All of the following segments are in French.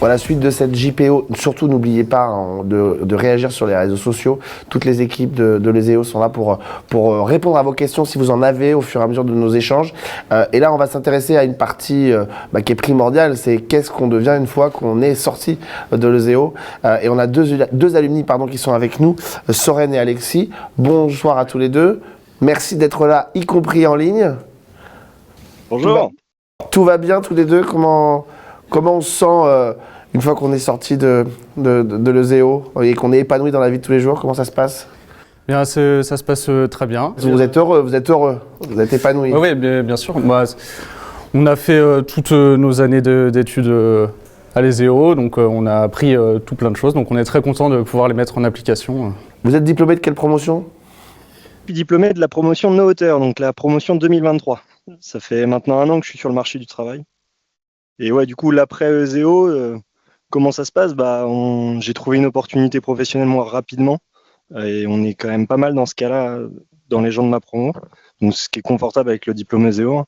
Voilà, suite de cette JPO, surtout n'oubliez pas de réagir sur les réseaux sociaux. Toutes les équipes de Leseo sont là pour répondre à vos questions si vous en avez au fur et à mesure de nos échanges. Et là, on va s'intéresser à une partie qui est primordiale, c'est qu'est-ce qu'on devient une fois qu'on est sorti de Leseo. Et on a deux alumni qui sont avec nous, Soren et Alexis. Bonsoir à tous les deux. Merci d'être là, y compris en ligne. Bonjour. Tout va bien tous les deux? Comment on se sent une fois qu'on est sorti de Leseo et qu'on est épanoui dans la vie de tous les jours? Comment ça se passe? Bien, ça se passe très bien. Vous êtes heureux, vous êtes épanoui? Oui, bien sûr. On a fait toutes nos années d'études à Leseo, donc on a appris tout plein de choses, donc on est très content de pouvoir les mettre en application. Vous êtes diplômé de quelle promotion? Je suis diplômé de la promotion No Hauteur, donc la promotion 2023. Ça fait maintenant 1 an que je suis sur le marché du travail. Et ouais, du coup, l'après Leseo, comment ça se passe? J'ai trouvé une opportunité professionnelle moi rapidement, et on est quand même pas mal dans ce cas-là, dans les gens de ma promo, donc ce qui est confortable avec le diplôme Leseo.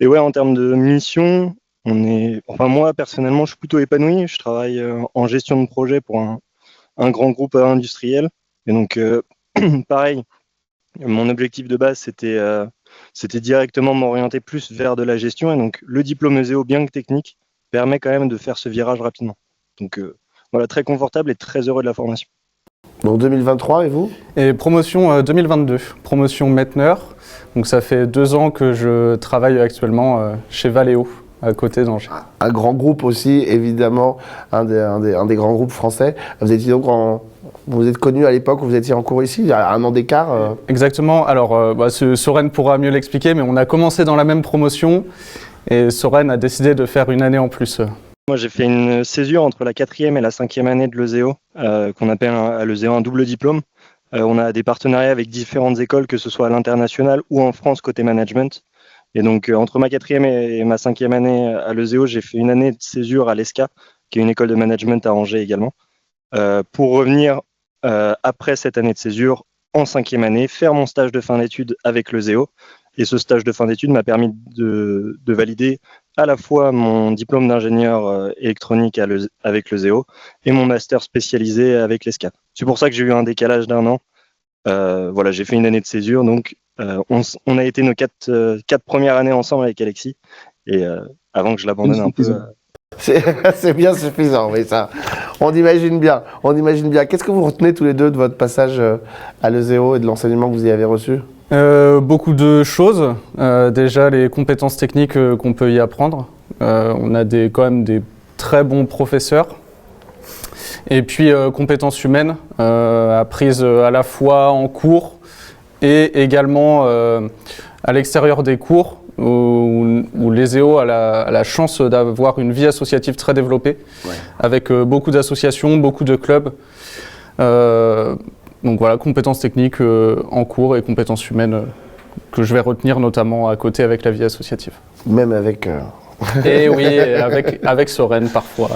Et ouais, en termes de mission, moi personnellement, je suis plutôt épanoui. Je travaille en gestion de projet pour un grand groupe industriel, et donc pareil. Mon objectif de base, c'était directement m'orienter plus vers de la gestion. Et donc, le diplôme Leseo, bien que technique, permet quand même de faire ce virage rapidement. Donc, voilà, très confortable et très heureux de la formation. Donc 2023, et vous? Et promotion 2022, promotion Mettner. Donc, ça fait 2 ans que je travaille actuellement chez Valeo, à côté d'Angers. Un grand groupe aussi, évidemment, un des grands groupes français. Vous étiez donc vous êtes connu à l'époque où vous étiez en cours ici, il y a 1 an d'écart. Exactement. Alors, Soren pourra mieux l'expliquer, mais on a commencé dans la même promotion et Soren a décidé de faire une année en plus. Moi, j'ai fait une césure entre la 4e et la 5e année de Leseo, qu'on appelle à Leseo un double diplôme. On a des partenariats avec différentes écoles, que ce soit à l'international ou en France côté management. Et donc, entre ma 4e et ma 5e année à Leseo, j'ai fait une année de césure à l'ESCA, qui est une école de management à Angers également, pour revenir après cette année de césure, en 5e année, faire mon stage de fin d'études avec Leseo. Et ce stage de fin d'études m'a permis de valider à la fois mon diplôme d'ingénieur électronique avec Leseo et mon master spécialisé avec l'ESCAP. C'est pour ça que j'ai eu un décalage d'1 an. Voilà, j'ai fait une année de césure, donc on a été nos 4 premières années ensemble avec Alexis, et avant que je l'abandonne un peu. C'est bien suffisant, mais ça, on imagine bien. Qu'est-ce que vous retenez tous les deux de votre passage à Leseo et de l'enseignement que vous y avez reçu? Beaucoup de choses. Déjà, les compétences techniques qu'on peut y apprendre. On a quand même des très bons professeurs. Et puis, compétences humaines, apprises à la fois en cours et également à l'extérieur des cours, où Leseo a la chance d'avoir une vie associative très développée, avec beaucoup d'associations, beaucoup de clubs. Donc voilà, compétences techniques en cours et compétences humaines que je vais retenir notamment à côté avec la vie associative. Même avec... Et oui, avec Soren parfois.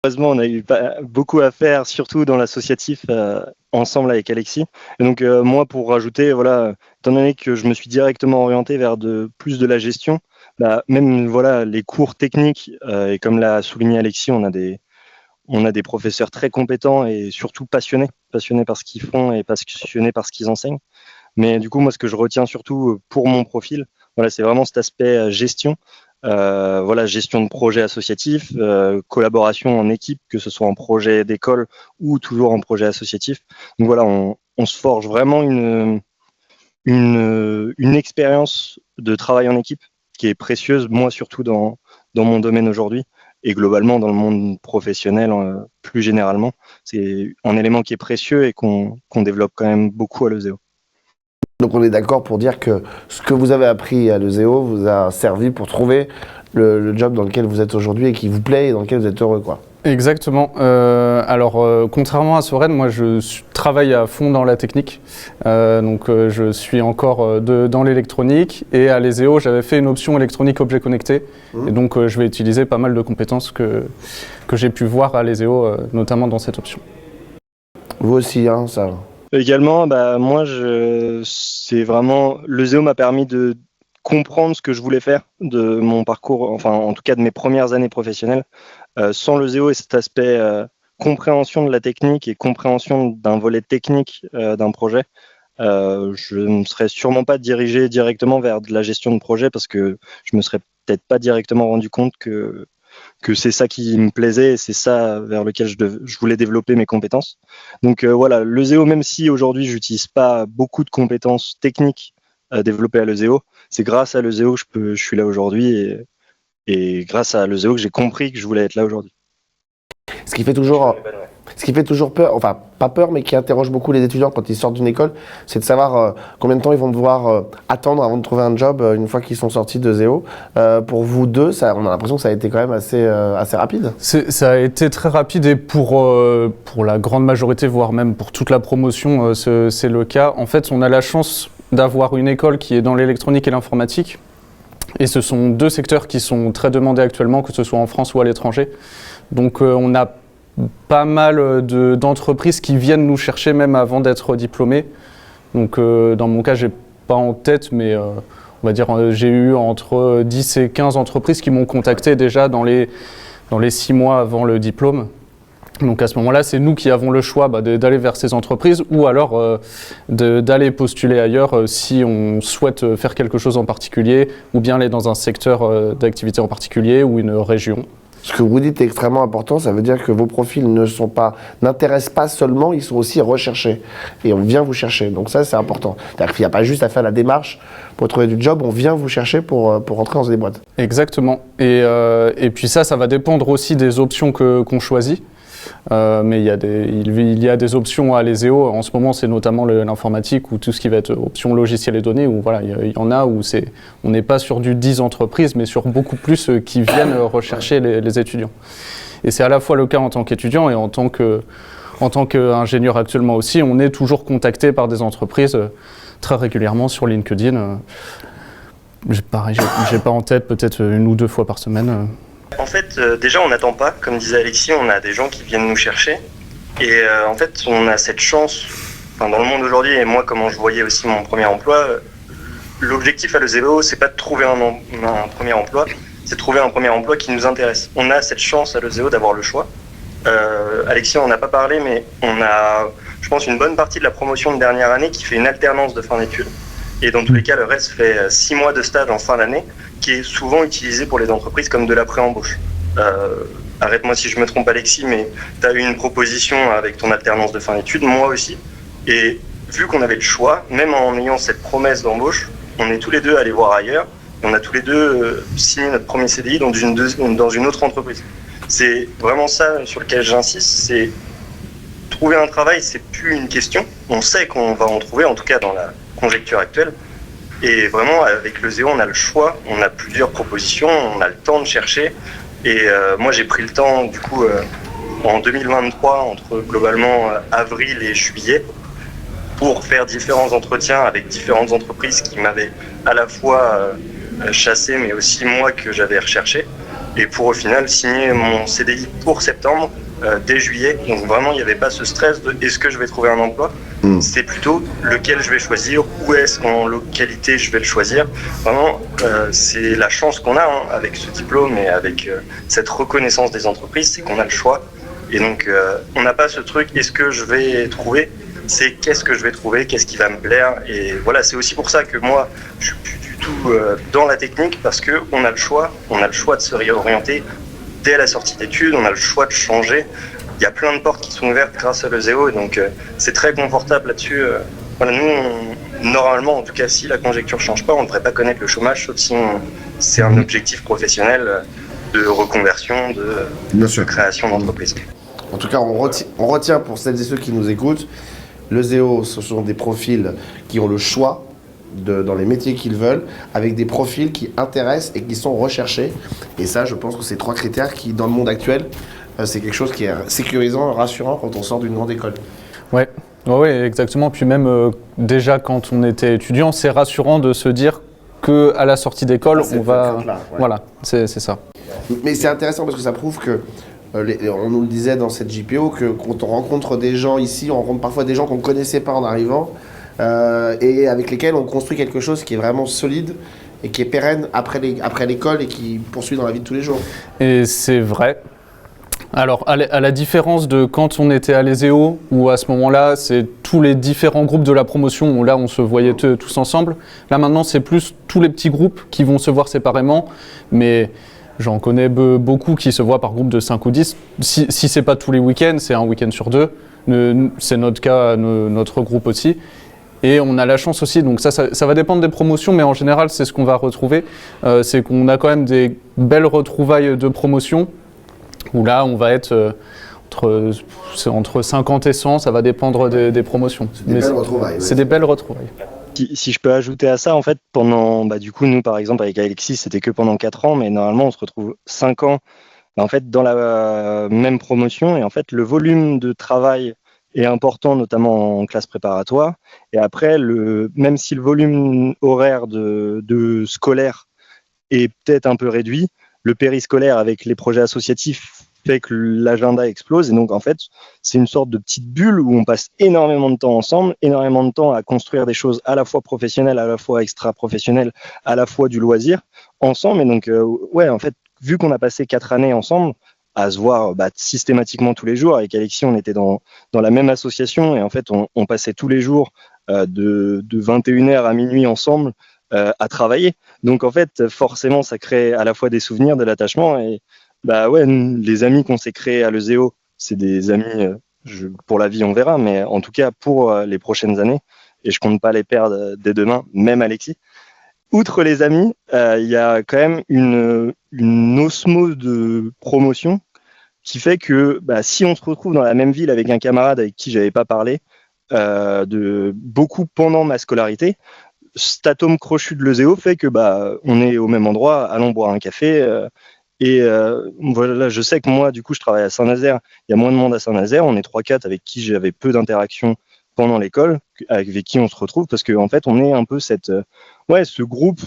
Heureusement, on a eu beaucoup à faire, surtout dans l'associatif, ensemble avec Alexis. Et donc moi, pour rajouter, voilà, étant donné que je me suis directement orienté vers plus de la gestion, même voilà, les cours techniques, et comme l'a souligné Alexis, on a des professeurs très compétents et surtout passionnés par ce qu'ils font et passionnés par ce qu'ils enseignent. Mais du coup, moi, ce que je retiens surtout pour mon profil, voilà, c'est vraiment cet aspect gestion. Voilà, gestion de projet associatif, collaboration en équipe, que ce soit en projet d'école ou toujours en projet associatif. Donc voilà, on se forge vraiment une expérience de travail en équipe qui est précieuse, moi surtout dans mon domaine aujourd'hui, et globalement dans le monde professionnel plus généralement. C'est un élément qui est précieux et qu'on développe quand même beaucoup à Leseo. Donc on est d'accord pour dire que ce que vous avez appris à Leseo vous a servi pour trouver le job dans lequel vous êtes aujourd'hui et qui vous plaît et dans lequel vous êtes heureux, quoi. Exactement. Contrairement à Soren, moi je travaille à fond dans la technique. Donc je suis encore dans l'électronique, et à Leseo j'avais fait une option électronique objet connecté. Et donc je vais utiliser pas mal de compétences que j'ai pu voir à Leseo, notamment dans cette option. Vous aussi, hein, ça. Également, moi c'est vraiment, Leseo m'a permis de comprendre ce que je voulais faire de mon parcours, enfin en tout cas de mes premières années professionnelles. Sans le ZEO et cet aspect compréhension de la technique et compréhension d'un volet technique d'un projet, je ne me serais sûrement pas dirigé directement vers de la gestion de projet parce que je me serais peut-être pas directement rendu compte que c'est ça qui me plaisait et c'est ça vers lequel je voulais développer mes compétences. Donc voilà, le ZEO, même si aujourd'hui j'utilise pas beaucoup de compétences techniques développées à l'EZEO, c'est grâce à l'EZEO que je suis là aujourd'hui et grâce à l'EZEO que j'ai compris que je voulais être là aujourd'hui. Ce qui fait toujours peur, enfin pas peur, mais qui interroge beaucoup les étudiants quand ils sortent d'une école, c'est de savoir combien de temps ils vont devoir attendre avant de trouver un job une fois qu'ils sont sortis de ZEO. Pour vous deux, on a l'impression que ça a été quand même assez rapide. Ça a été très rapide et pour la grande majorité, voire même pour toute la promotion, c'est le cas. En fait, on a la chance d'avoir une école qui est dans l'électronique et l'informatique. Et ce sont deux secteurs qui sont très demandés actuellement, que ce soit en France ou à l'étranger. Donc on a pas mal d'entreprises qui viennent nous chercher même avant d'être diplômés. Donc dans mon cas, j'ai pas en tête, mais on va dire j'ai eu entre 10 et 15 entreprises qui m'ont contacté déjà dans les 6 mois avant le diplôme. Donc à ce moment-là, c'est nous qui avons le choix d'aller vers ces entreprises ou alors d'aller postuler ailleurs si on souhaite faire quelque chose en particulier ou bien aller dans un secteur d'activité en particulier ou une région. Ce que vous dites est extrêmement important, ça veut dire que vos profils n'intéressent pas seulement, ils sont aussi recherchés. Et on vient vous chercher, donc ça c'est important. C'est-à-dire qu'il n'y a pas juste à faire la démarche pour trouver du job, on vient vous chercher pour rentrer dans des boîtes. Exactement, et puis ça va dépendre aussi des options qu'on choisit. Mais il y a des options à l'EZEO. En ce moment, c'est notamment l'informatique ou tout ce qui va être option logiciel et données, où voilà, il y en a où on n'est pas sur du 10 entreprises, mais sur beaucoup plus qui viennent rechercher les étudiants. Et c'est à la fois le cas en tant qu'étudiant et en tant qu'ingénieur actuellement aussi. On est toujours contacté par des entreprises très régulièrement sur LinkedIn. Pareil, j'ai pas en tête, peut-être 1 ou 2 fois par semaine. En fait, déjà, on n'attend pas. Comme disait Alexis, on a des gens qui viennent nous chercher. Et en fait, on a cette chance, dans le monde aujourd'hui, et moi, comment je voyais aussi mon premier emploi, l'objectif à l'EZEO, c'est pas de trouver un premier emploi, c'est de trouver un premier emploi qui nous intéresse. On a cette chance à l'EZEO d'avoir le choix. Alexis, on n'a pas parlé, mais on a, je pense, une bonne partie de la promotion de dernière année qui fait une alternance de fin d'études. Et dans tous les cas, le reste fait 6 mois de stage en fin d'année, qui est souvent utilisé pour les entreprises comme de la pré-embauche. Arrête-moi si je me trompe, Alexis, mais tu as eu une proposition avec ton alternance de fin d'études, moi aussi. Et vu qu'on avait le choix, même en ayant cette promesse d'embauche, on est tous les deux allés voir ailleurs. Et on a tous les deux signé notre premier CDI dans une autre entreprise. C'est vraiment ça sur lequel j'insiste, c'est trouver un travail, c'est plus une question. On sait qu'on va en trouver, en tout cas dans la conjecture actuelle. Et vraiment, avec le ZEO, on a le choix, on a plusieurs propositions, on a le temps de chercher. Et moi, j'ai pris le temps, du coup, en 2023, entre globalement avril et juillet, pour faire différents entretiens avec différentes entreprises qui m'avaient à la fois chassé, mais aussi moi que j'avais recherché. Et pour au final signer mon CDI pour septembre, dès juillet. Donc vraiment, il n'y avait pas ce stress de est-ce que je vais trouver un emploi. C'est plutôt lequel je vais choisir, où est-ce qu'en localité je vais le choisir. Vraiment, c'est la chance qu'on a avec ce diplôme et avec cette reconnaissance des entreprises, c'est qu'on a le choix. Et donc, on n'a pas ce truc est-ce que je vais trouver, c'est qu'est-ce que je vais trouver, qu'est-ce qui va me plaire. Et voilà, c'est aussi pour ça que moi, je suis plus du tout dans la technique, parce qu'on a le choix de se réorienter dès la sortie d'études, on a le choix de changer. Il y a plein de portes qui sont ouvertes grâce à l'EZEO, et donc c'est très confortable là-dessus. Voilà, nous, normalement, en tout cas, si la conjecture ne change pas, on ne devrait pas connaître le chômage, sauf si c'est un objectif professionnel de reconversion, de création d'entreprise. En tout cas, on retient pour celles et ceux qui nous écoutent, l'EZEO, ce sont des profils qui ont le choix dans les métiers qu'ils veulent, avec des profils qui intéressent et qui sont recherchés. Et ça, je pense que c'est 3 critères qui, dans le monde actuel, c'est quelque chose qui est sécurisant, rassurant quand on sort d'une grande école. Ouais, exactement. Puis même déjà quand on était étudiant, c'est rassurant de se dire qu'à la sortie d'école, on va... Voilà, c'est ça. Mais c'est intéressant parce que ça prouve que, on nous le disait dans cette JPO, que quand on rencontre des gens ici, on rencontre parfois des gens qu'on ne connaissait pas en arrivant, et avec lesquels on construit quelque chose qui est vraiment solide et qui est pérenne après l'école et qui poursuit dans la vie de tous les jours. Et c'est vrai. Alors, à la différence de quand on était à l'ESEO, où à ce moment-là, c'est tous les différents groupes de la promotion, où là, on se voyait tous ensemble. Là, maintenant, c'est plus tous les petits groupes qui vont se voir séparément, mais j'en connais beaucoup qui se voient par groupe de 5 ou 10. Si c'est pas tous les week-ends, c'est un week-end sur 2. C'est notre cas, notre groupe aussi. Et on a la chance aussi, donc ça va dépendre des promotions, mais en général, c'est ce qu'on va retrouver. C'est qu'on a quand même des belles retrouvailles de promotion, où là, on va être entre 50 et 100, ça va dépendre des promotions. C'est des belles retrouvailles. C'est des belles retrouvailles. Si je peux ajouter à ça, en fait, du coup, nous, par exemple, avec Alexis, c'était que pendant 4 ans, mais normalement, on se retrouve 5 ans, en fait, dans la même promotion. Et en fait, le volume de travail est important, notamment en classe préparatoire. Et après, même si le volume horaire de scolaire est peut-être un peu réduit, le périscolaire avec les projets associatifs fait que l'agenda explose. Et donc, en fait, c'est une sorte de petite bulle où on passe énormément de temps ensemble, énormément de temps à construire des choses à la fois professionnelles, à la fois extra-professionnelles, à la fois du loisir ensemble. Et donc, en fait, vu qu'on a passé 4 années ensemble, à se voir systématiquement tous les jours. Avec Alexis, on était dans la même association et en fait, on passait tous les jours de 21h à minuit ensemble à travailler. Donc en fait, forcément, ça crée à la fois des souvenirs, de l'attachement et les amis qu'on s'est créés à l'ESEO, c'est des amis pour la vie, on verra, mais en tout cas pour les prochaines années. Et je compte pas les perdre dès demain, même Alexis. Outre les amis, il y a quand même une osmose de promotion qui fait que si on se retrouve dans la même ville avec un camarade avec qui j'avais pas parlé de beaucoup pendant ma scolarité, cet atome crochu de l'ESEO fait que on est au même endroit, allons boire un café. Voilà, je sais que moi, du coup, je travaille à Saint-Nazaire. Il y a moins de monde à Saint-Nazaire. On est 3-4 avec qui j'avais peu d'interactions pendant l'école, avec qui on se retrouve, parce qu'en fait, on est un peu ce groupe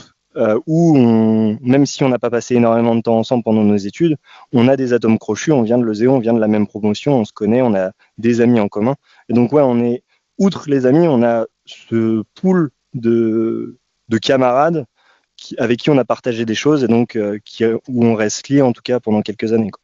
où, même si on n'a pas passé énormément de temps ensemble pendant nos études, on a des atomes crochus, on vient de l'ESEO, on vient de la même promotion, on se connaît, on a des amis en commun. Et donc, outre les amis, on a ce pool de camarades avec qui on a partagé des choses et donc où on reste lié en tout cas pendant quelques années, quoi.